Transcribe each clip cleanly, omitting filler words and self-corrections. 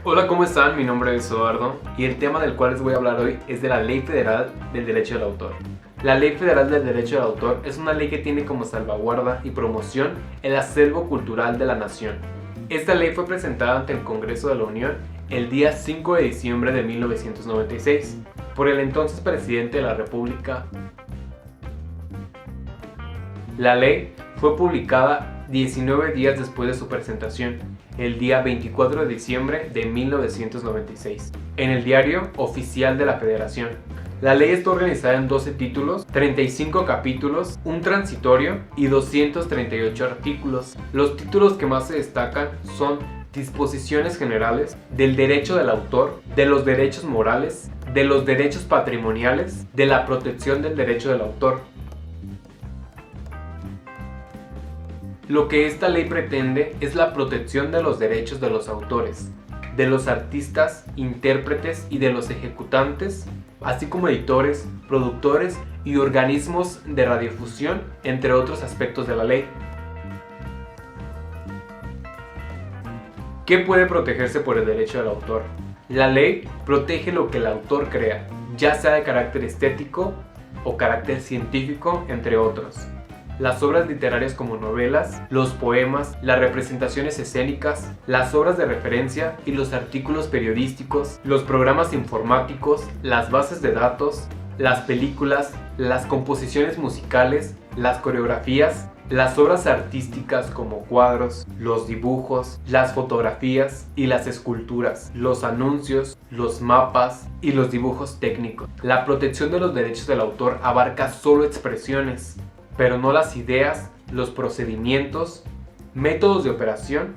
Hola, ¿cómo están? Mi nombre es Eduardo y el tema del cual les voy a hablar hoy es de la Ley Federal del Derecho del Autor. La Ley Federal del Derecho del Autor es una ley que tiene como salvaguarda y promoción el acervo cultural de la nación. Esta ley fue presentada ante el Congreso de la Unión el día 5 de diciembre de 1996 por el entonces presidente de la República. La ley fue publicada 19 días después de su presentación, el día 24 de diciembre de 1996, en el Diario Oficial de la Federación. La ley está organizada en 12 títulos, 35 capítulos, un transitorio y 238 artículos. Los títulos que más se destacan son disposiciones generales del derecho del autor, de los derechos morales, de los derechos patrimoniales, de la protección del derecho del autor. Lo que esta ley pretende es la protección de los derechos de los autores, de los artistas, intérpretes y de los ejecutantes, así como editores, productores y organismos de radiodifusión, entre otros aspectos de la ley. ¿Qué puede protegerse por el derecho del autor? La ley protege lo que el autor crea, ya sea de carácter estético o carácter científico, entre otros. Las obras literarias como novelas, los poemas, las representaciones escénicas, las obras de referencia y los artículos periodísticos, los programas informáticos, las bases de datos, las películas, las composiciones musicales, las coreografías, las obras artísticas como cuadros, los dibujos, las fotografías y las esculturas, los anuncios, los mapas y los dibujos técnicos. La protección de los derechos del autor abarca solo expresiones, pero no las ideas, los procedimientos, métodos de operación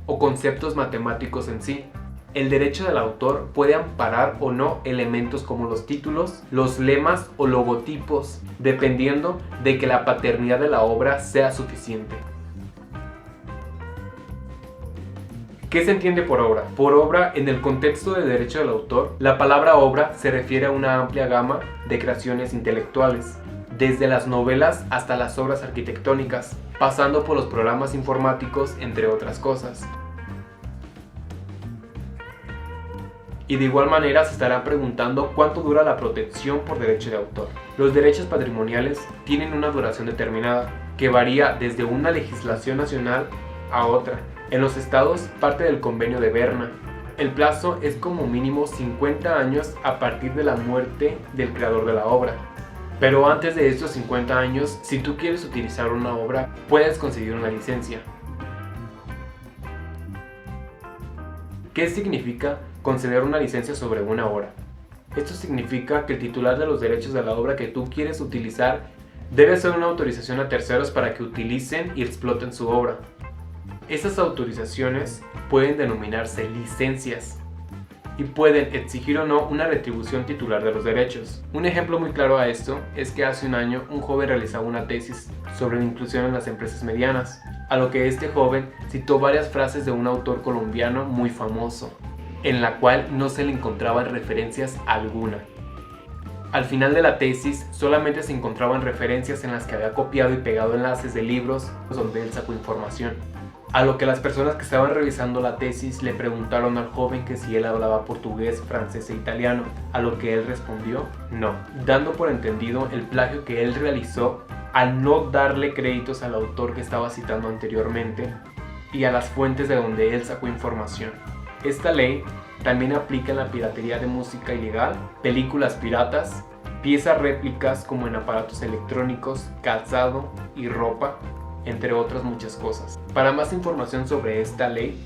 o conceptos matemáticos en sí. El derecho del autor puede amparar o no elementos como los títulos, los lemas o logotipos, dependiendo de que la paternidad de la obra sea suficiente. ¿Qué se entiende por obra? Por obra, en el contexto del derecho del autor, la palabra obra se refiere a una amplia gama de creaciones intelectuales, desde las novelas hasta las obras arquitectónicas, pasando por los programas informáticos, entre otras cosas. Y de igual manera se estarán preguntando cuánto dura la protección por derecho de autor. Los derechos patrimoniales tienen una duración determinada, que varía desde una legislación nacional a otra. En los estados parte del Convenio de Berna. El plazo es como mínimo 50 años a partir de la muerte del creador de la obra. Pero antes de estos 50 años, si tú quieres utilizar una obra, puedes conseguir una licencia. ¿Qué significa conceder una licencia sobre una obra? Esto significa que el titular de los derechos de la obra que tú quieres utilizar debe hacer una autorización a terceros para que utilicen y exploten su obra. Esas autorizaciones pueden denominarse licencias y pueden exigir o no una retribución titular de los derechos. Un ejemplo muy claro a esto es que hace un año un joven realizaba una tesis sobre la inclusión en las empresas medianas, a lo que este joven citó varias frases de un autor colombiano muy famoso, en la cual no se le encontraban referencias alguna. Al final de la tesis solamente se encontraban referencias en las que había copiado y pegado enlaces de libros donde él sacó información. A lo que las personas que estaban revisando la tesis le preguntaron al joven que si él hablaba portugués, francés e italiano, a lo que él respondió no, dando por entendido el plagio que él realizó al no darle créditos al autor que estaba citando anteriormente y a las fuentes de donde él sacó información. Esta ley también aplica en la piratería de música ilegal, películas piratas, piezas réplicas como en aparatos electrónicos, calzado y ropa, entre otras muchas cosas. Para más información sobre esta ley,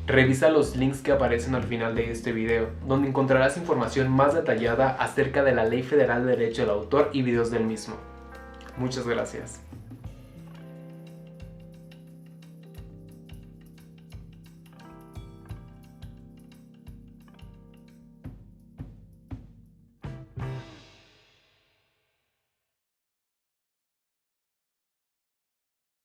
revisa los links que aparecen al final de este video, donde encontrarás información más detallada acerca de la Ley Federal de Derecho del Autor y videos del mismo. Muchas gracias.